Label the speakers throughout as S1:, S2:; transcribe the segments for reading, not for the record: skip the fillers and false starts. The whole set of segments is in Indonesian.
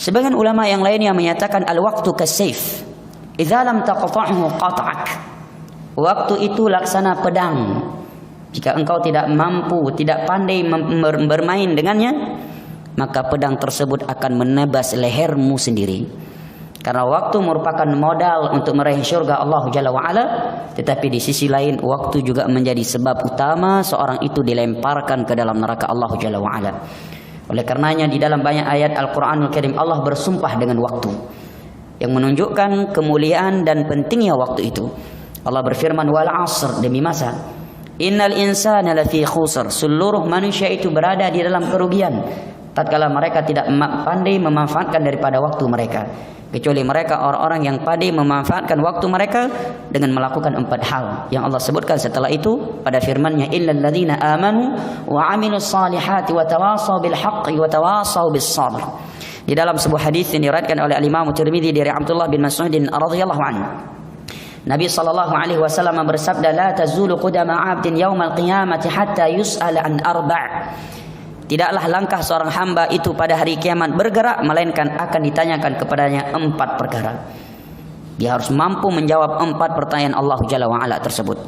S1: Sebagian ulama yang lainnya menyatakan al-waqtu kas-sayf. Idza lam taqta'hu qata'ak. Waktu itu laksana pedang. Jika engkau tidak mampu, tidak pandai bermain dengannya, maka pedang tersebut akan menebas lehermu sendiri. Karena waktu merupakan modal untuk meraih syurga Allah Jalla wa'ala, tetapi di sisi lain waktu juga menjadi sebab utama seorang itu dilemparkan ke dalam neraka Allah Jalla wa'ala. Oleh karenanya di dalam banyak ayat Al-Quranul Karim Allah bersumpah dengan waktu, yang menunjukkan kemuliaan dan pentingnya waktu itu. Allah berfirman, wal asr, demi masa. Innal insana lafi khusr, seluruh manusia itu berada di dalam kerugian tatkala mereka tidak pandai memanfaatkan daripada waktu mereka, kecuali mereka orang-orang yang pandai memanfaatkan waktu mereka dengan melakukan 4 hal yang Allah sebutkan setelah itu pada firman-Nya, illal ladzina amanu wa amilus salihati wa tawasaw bil haqqi wa tawasaw bis sabr. Di dalam sebuah hadis yang diriwayatkan oleh Imam Tirmidzi dari Abdullah bin Mas'ud radhiyallahu anhu, Nabi sallallahu alaihi wasallam bersabda, la tazulu qudama 'abdin yaumal qiyamati hatta yus'ala an arba'. Tidaklah langkah seorang hamba itu pada hari kiamat bergerak melainkan akan ditanyakan kepadanya 4 perkara. Dia harus mampu menjawab 4 pertanyaan Allah Jalla wa Ala tersebut.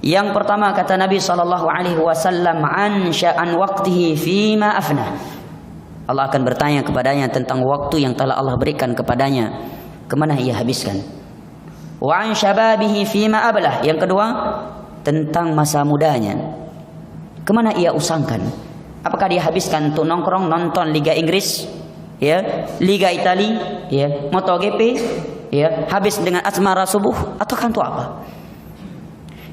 S1: Yang pertama kata Nabi sallallahu alaihi wasallam, an sya'an waqtihi fima afna. Allah akan bertanya kepadanya tentang waktu yang telah Allah berikan kepadanya, kemana ia habiskan. Wa an syababihi fima ablah. Yang kedua, tentang masa mudanya, kemana ia usangkan. Apakah dia habiskan untuk nongkrong nonton Liga Inggris, ya, Liga Itali, ya, MotoGP, ya, habis dengan asmara subuh, atau kan untuk apa?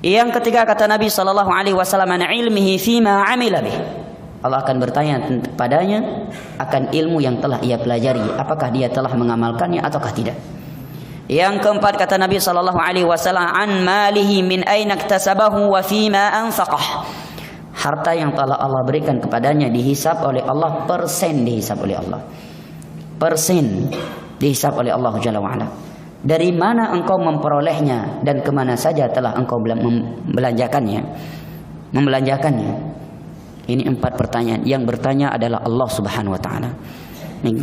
S1: Yang ketiga kata Nabi sallallahu alaihi wasallam, an ilmihi fima amila bih. Allah akan bertanya padanya akan ilmu yang telah ia pelajari, apakah dia telah mengamalkannya ataukah tidak. Yang keempat kata Nabi sallallahu alaihi wasallam, an malihi min aina iktasabahu wa fima anfaqah. Harta yang telah Allah berikan kepadanya dihisab oleh Allah, persen dihisab oleh Allah. Persen dihisab oleh Allah Jalla wa Ala. Dari mana engkau memperolehnya dan kemana saja telah engkau membelanjakannya. Ini 4 pertanyaan. Yang bertanya adalah Allah Subhanahu wa taala.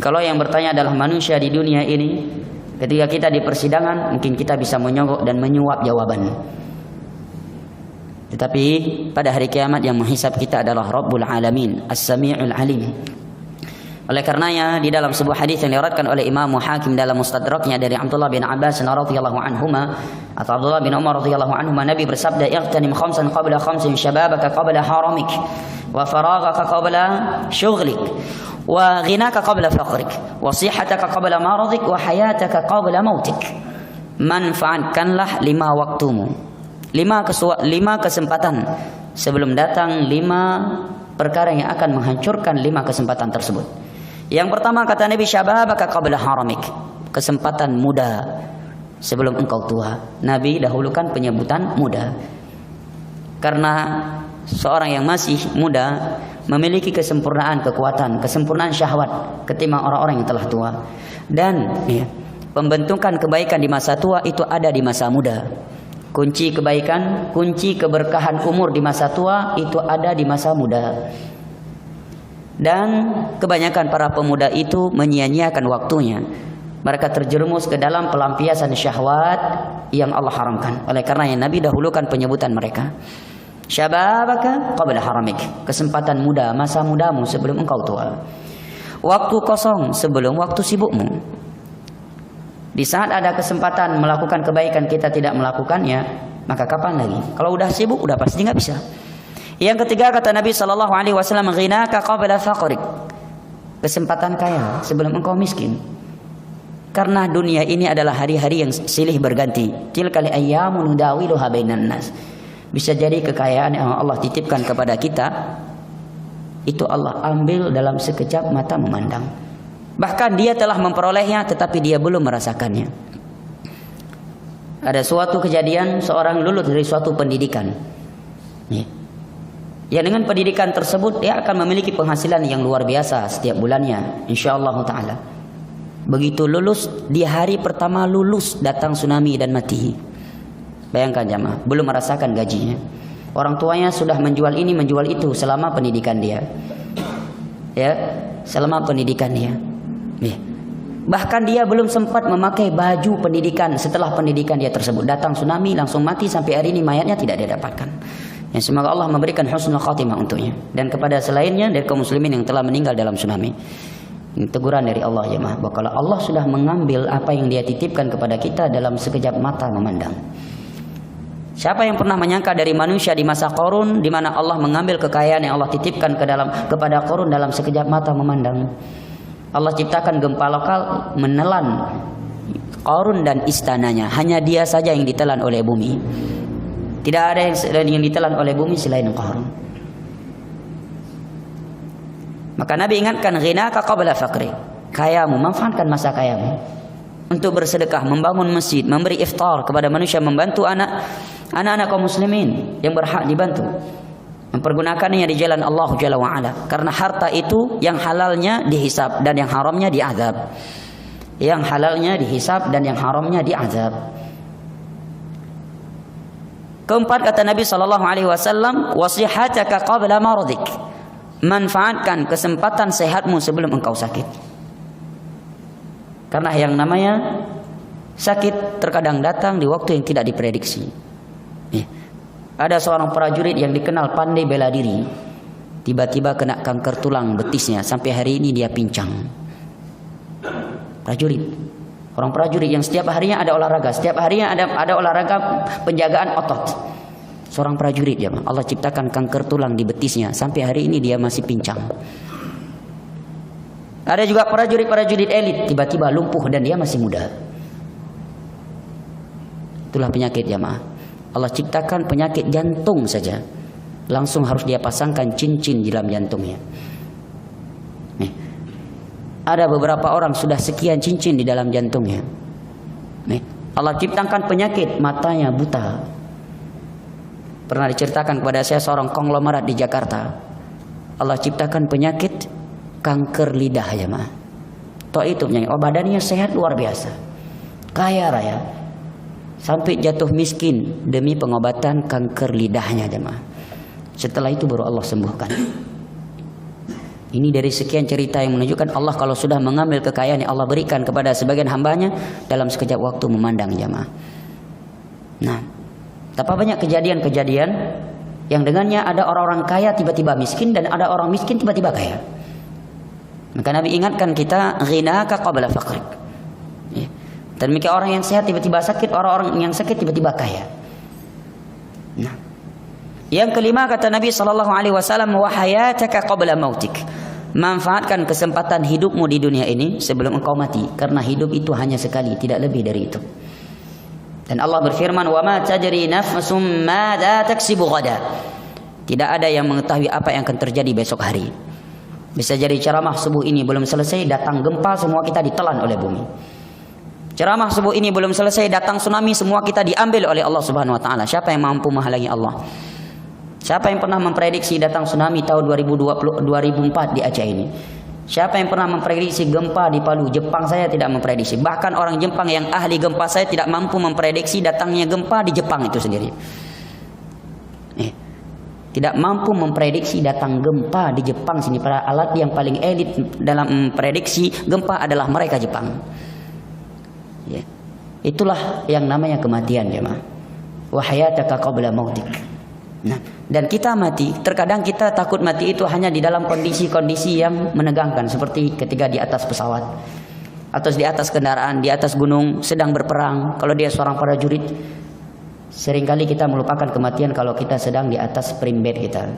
S1: Kalau yang bertanya adalah manusia di dunia ini, ketika kita di persidangan mungkin kita bisa menyogok dan menyuap jawaban. Tetapi pada hari kiamat yang menghisab kita adalah Rabbul Alamin, As-Sami'ul Alim. Oleh karenanya di dalam sebuah hadis yang diriwayatkan oleh Imam Hakim dalam Mustadraknya dari Abdullah bin Abbas radhiyallahu anhuma atau Abdullah bin Umar radhiyallahu anhuma, Nabi bersabda, "Ightanim khamsan qabla khamsin, syababaka qabla haramik, wa faraghaka qabla syughlik, wa ghinaka qabla faqrik, wa sihataka qabla maradik, wa hayataka qabla mautik." Manfaatkanlah 5 waktumu, 5 kesempatan sebelum datang 5 perkara yang akan menghancurkan 5 kesempatan tersebut. Yang pertama kata Nabi, syababaka qabla haramik, kesempatan muda sebelum engkau tua. Nabi dahulukan penyebutan muda karena seorang yang masih muda memiliki kesempurnaan kekuatan, kesempurnaan syahwat ketimbang orang-orang yang telah tua. Dan pembentukan kebaikan di masa tua itu ada di masa muda. Kunci kebaikan, kunci keberkahan umur di masa tua itu ada di masa muda. Dan kebanyakan para pemuda itu menyia-nyiakan waktunya. Mereka terjerumus ke dalam pelampiasan syahwat yang Allah haramkan. Oleh karenanya Nabi dahulukan penyebutan mereka. Syababaka qabla haramik, kesempatan muda, masa mudamu sebelum engkau tua. Waktu kosong sebelum waktu sibukmu. Di saat ada kesempatan melakukan kebaikan kita tidak melakukannya, maka kapan lagi? Kalau udah sibuk udah pasti nggak bisa. Yang ketiga kata Nabi sallallahu alaihi wasallam, ghinaka qabla faqrik, kesempatan kaya sebelum engkau miskin. Karena dunia ini adalah hari-hari yang silih berganti. Tilkal ayyamun nudawiluha bainan nas. Bisa jadi kekayaan yang Allah titipkan kepada kita itu Allah ambil dalam sekejap mata memandang. Bahkan dia telah memperolehnya tetapi dia belum merasakannya. Ada suatu kejadian, seorang lulus dari suatu pendidikan. Ya, dengan pendidikan tersebut dia akan memiliki penghasilan yang luar biasa setiap bulannya, insyaallah taala. Begitu lulus, di hari pertama lulus datang tsunami dan mati. Bayangkan jamaah, belum merasakan gajinya. Orang tuanya sudah menjual ini menjual itu selama pendidikan dia. Ya, selama pendidikan dia. Ya. Bahkan dia belum sempat memakai baju pendidikan. Setelah pendidikan dia tersebut datang tsunami, langsung mati. Sampai hari ini mayatnya tidak didapatkan. Ya, semoga Allah memberikan husnul khatimah untuknya dan kepada selainnya dari kaum muslimin yang telah meninggal dalam tsunami. Ini teguran dari Allah jemaah, bahwa kalau Allah sudah mengambil apa yang Dia titipkan kepada kita dalam sekejap mata memandang. Siapa yang pernah menyangka dari manusia di masa Qarun, di mana Allah mengambil kekayaan yang Allah titipkan kepada Qarun dalam sekejap mata memandang. Allah ciptakan gempa lokal menelan Qarun dan istananya. Hanya dia saja yang ditelan oleh bumi. Tidak ada yang ditelan oleh bumi selain Qarun. Maka Nabi ingatkan, ghinaka qabla faqri. Kayamu, manfaatkan masa kayamu untuk bersedekah, membangun masjid, memberi iftar kepada manusia, membantu anak-anak kaum muslimin yang berhak dibantu, mempergunakannya di jalan Allah Jalla wa Ala. Karena harta itu yang halalnya dihisab dan yang haramnya diazab. Yang halalnya dihisab dan yang haramnya diazab. Keempat, kata Nabi sallallahu alaihi wasallam, wasihataka qabla maradik. Manfaatkan kesempatan sehatmu sebelum engkau sakit. Karena yang namanya sakit terkadang datang di waktu yang tidak diprediksi. Ada seorang prajurit yang dikenal pandai bela diri, tiba-tiba kena kanker tulang betisnya, sampai hari ini dia pincang. Orang prajurit yang setiap harinya ada olahraga, setiap harinya ada olahraga penjagaan otot. Seorang prajurit ya, Allah ciptakan kanker tulang di betisnya, sampai hari ini dia masih pincang. Ada juga prajurit elit tiba-tiba lumpuh dan dia masih muda. Itulah penyakit jamaah. Allah ciptakan penyakit jantung saja, langsung harus dia pasangkan cincin di dalam jantungnya. Nih, ada beberapa orang sudah sekian cincin di dalam jantungnya. Nih, Allah ciptakan penyakit matanya buta. Pernah diceritakan kepada saya seorang konglomerat di Jakarta, Allah ciptakan penyakit kanker lidah jemaah. Toh itu penyakit, badannya sehat luar biasa, kaya raya, sampai jatuh miskin demi pengobatan kanker lidahnya jemaah. Setelah itu baru Allah sembuhkan. Ini dari sekian cerita yang menunjukkan Allah kalau sudah mengambil kekayaan yang Allah berikan kepada sebagian hambanya dalam sekejap waktu memandang jemaah. Nah, tapi banyak kejadian-kejadian yang dengannya ada orang-orang kaya tiba-tiba miskin dan ada orang miskin tiba-tiba kaya. Maka Nabi ingatkan kita, ghinaka qabla faqrik. Ya. Dan demikian orang yang sehat tiba-tiba sakit, orang-orang yang sakit tiba-tiba kaya. Nah, yang kelima kata Nabi sallallahu alaihi wasallam, wa hayataka qabla mautik. Manfaatkan kesempatan hidupmu di dunia ini sebelum engkau mati, karena hidup itu hanya sekali, tidak lebih dari itu. Dan Allah berfirman, wa ma tajri nafsum madza taksibu ghada. Tidak ada yang mengetahui apa yang akan terjadi besok hari. Bisa jadi ceramah subuh ini belum selesai, datang gempa, semua kita ditelan oleh bumi. Ceramah subuh ini belum selesai, datang tsunami, semua kita diambil oleh Allah Subhanahu wa taala. Siapa yang mampu menghalangi Allah? Siapa yang pernah memprediksi datang tsunami tahun 2004 di Aceh ini? Siapa yang pernah memprediksi gempa di Palu? Jepang saya tidak memprediksi. Bahkan orang Jepang yang ahli gempa saya tidak mampu memprediksi datangnya gempa di Jepang itu sendiri. Tidak mampu memprediksi datang gempa di Jepang sini. Para alat yang paling elit dalam memprediksi gempa adalah mereka Jepang. Ya. Itulah yang namanya kematian jemaah. Wa hayataka qabla mautik. Nah, dan kita mati, terkadang kita takut mati itu hanya di dalam kondisi-kondisi yang menegangkan, seperti ketika di atas pesawat atau di atas kendaraan, di atas gunung sedang berperang. Kalau dia seorang prajurit, seringkali kita melupakan kematian kalau kita sedang di atas prime bed kita,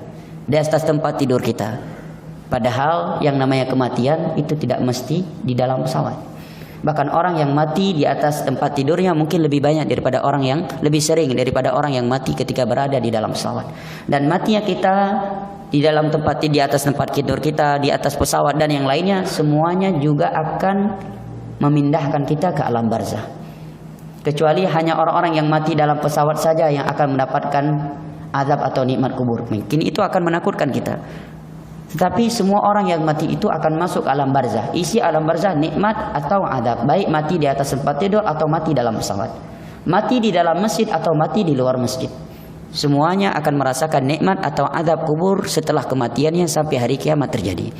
S1: di atas tempat tidur kita. Padahal yang namanya kematian itu tidak mesti di dalam pesawat. Bahkan orang yang mati di atas tempat tidurnya mungkin lebih banyak daripada orang yang lebih sering daripada orang yang mati ketika berada di dalam pesawat. Dan matinya kita di dalam tempat, di atas tempat tidur kita, di atas pesawat dan yang lainnya, semuanya juga akan memindahkan kita ke alam barzah. Kecuali hanya orang-orang yang mati dalam pesawat saja yang akan mendapatkan azab atau nikmat kubur. Mungkin itu akan menakutkan kita. Tetapi semua orang yang mati itu akan masuk alam barzah. Isi alam barzah nikmat atau azab, baik mati di atas tempat tidur atau mati dalam pesawat, mati di dalam masjid atau mati di luar masjid. Semuanya akan merasakan nikmat atau azab kubur setelah kematiannya sampai hari kiamat terjadi.